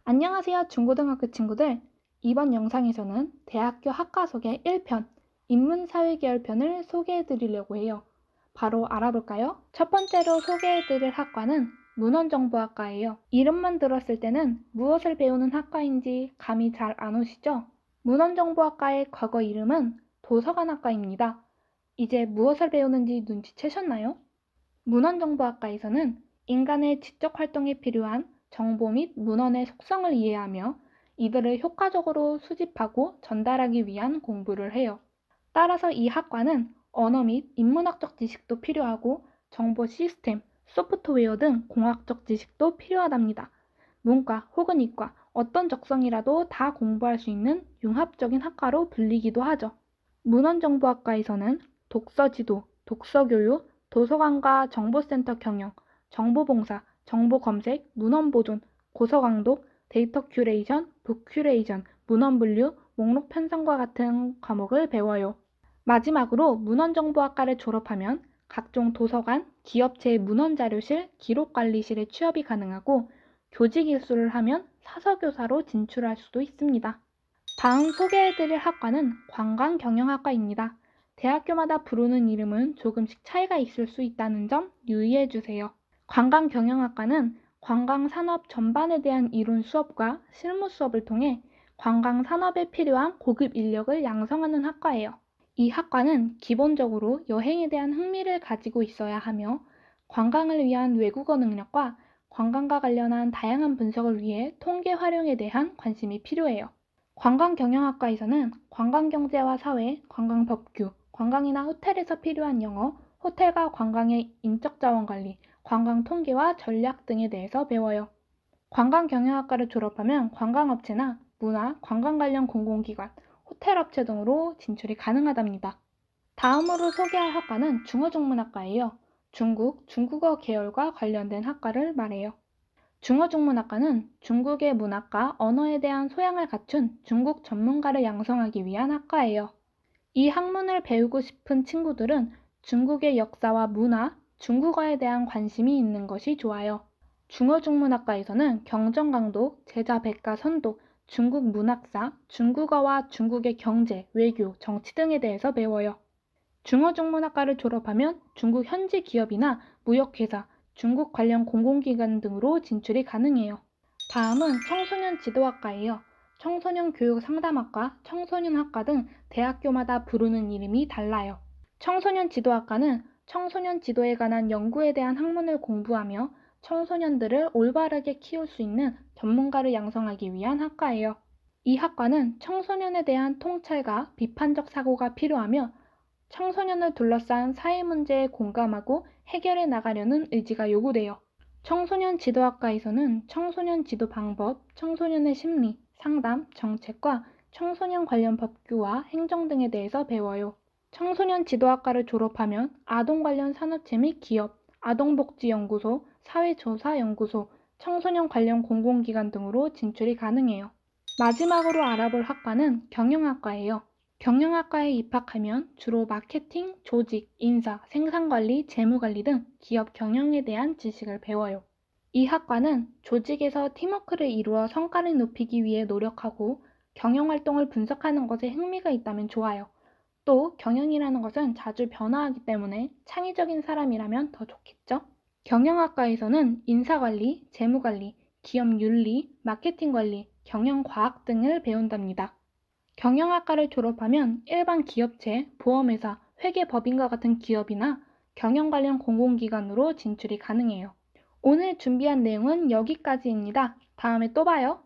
안녕하세요, 중고등학교 친구들. 이번 영상에서는 대학교 학과 소개 1편, 인문사회계열편을 소개해 드리려고 해요. 바로 알아볼까요? 첫 번째로 소개해 드릴 학과는 문헌정보학과예요. 이름만 들었을 때는 무엇을 배우는 학과인지 감이 잘 안 오시죠? 문헌정보학과의 과거 이름은 도서관학과입니다. 이제 무엇을 배우는지 눈치채셨나요? 문헌정보학과에서는 인간의 지적 활동에 필요한 정보 및 문헌의 속성을 이해하며 이들을 효과적으로 수집하고 전달하기 위한 공부를 해요. 따라서 이 학과는 언어 및 인문학적 지식도 필요하고 정보 시스템, 소프트웨어 등 공학적 지식도 필요하답니다. 문과 혹은 이과 어떤 적성이라도 다 공부할 수 있는 융합적인 학과로 불리기도 하죠. 문헌정보학과에서는 독서지도, 독서교육, 도서관과 정보센터 경영, 정보봉사, 정보검색, 문헌보존, 고서강독, 데이터 큐레이션, 북 큐레이션, 문헌분류, 목록 편성과 같은 과목을 배워요. 마지막으로 문헌정보학과를 졸업하면 각종 도서관, 기업체의 문헌자료실, 기록관리실에 취업이 가능하고 교직 일수를 하면 사서교사로 진출할 수도 있습니다. 다음 소개해드릴 학과는 관광경영학과입니다. 대학교마다 부르는 이름은 조금씩 차이가 있을 수 있다는 점 유의해주세요. 관광경영학과는 관광산업 전반에 대한 이론 수업과 실무 수업을 통해 관광산업에 필요한 고급 인력을 양성하는 학과예요. 이 학과는 기본적으로 여행에 대한 흥미를 가지고 있어야 하며 관광을 위한 외국어 능력과 관광과 관련한 다양한 분석을 위해 통계 활용에 대한 관심이 필요해요. 관광경영학과에서는 관광경제와 사회, 관광법규, 관광이나 호텔에서 필요한 영어, 호텔과 관광의 인적자원관리, 관광통계와 전략 등에 대해서 배워요. 관광경영학과를 졸업하면 관광업체나 문화, 관광 관련 공공기관, 호텔업체 등으로 진출이 가능하답니다. 다음으로 소개할 학과는 중어중문학과예요. 중국, 중국어 계열과 관련된 학과를 말해요. 중어중문학과는 중국의 문학과 언어에 대한 소양을 갖춘 중국 전문가를 양성하기 위한 학과예요. 이 학문을 배우고 싶은 친구들은 중국의 역사와 문화, 중국어에 대한 관심이 있는 것이 좋아요. 중어중문학과에서는 경전강독, 제자백과선도, 중국 문학사, 중국어와 중국의 경제, 외교, 정치 등에 대해서 배워요. 중어중문학과를 졸업하면 중국 현지 기업이나 무역회사, 중국 관련 공공기관 등으로 진출이 가능해요. 다음은 청소년 지도학과예요. 청소년 교육 상담학과, 청소년학과 등 대학교마다 부르는 이름이 달라요. 청소년 지도학과는 청소년 지도에 관한 연구에 대한 학문을 공부하며 청소년들을 올바르게 키울 수 있는 전문가를 양성하기 위한 학과예요. 이 학과는 청소년에 대한 통찰과 비판적 사고가 필요하며 청소년을 둘러싼 사회 문제에 공감하고 해결해 나가려는 의지가 요구돼요. 청소년 지도학과에서는 청소년 지도 방법, 청소년의 심리, 상담, 정책과 청소년 관련 법규와 행정 등에 대해서 배워요. 청소년 지도학과를 졸업하면 아동 관련 산업체 및 기업, 아동복지연구소, 사회조사연구소, 청소년 관련 공공기관 등으로 진출이 가능해요. 마지막으로 알아볼 학과는 경영학과예요. 경영학과에 입학하면 주로 마케팅, 조직, 인사, 생산관리, 재무관리 등 기업 경영에 대한 지식을 배워요. 이 학과는 조직에서 팀워크를 이루어 성과를 높이기 위해 노력하고 경영활동을 분석하는 것에 흥미가 있다면 좋아요. 또 경영이라는 것은 자주 변화하기 때문에 창의적인 사람이라면 더 좋겠죠? 경영학과에서는 인사관리, 재무관리, 기업윤리, 마케팅관리, 경영과학 등을 배운답니다. 경영학과를 졸업하면 일반 기업체, 보험회사, 회계법인과 같은 기업이나 경영 관련 공공기관으로 진출이 가능해요. 오늘 준비한 내용은 여기까지입니다. 다음에 또 봐요.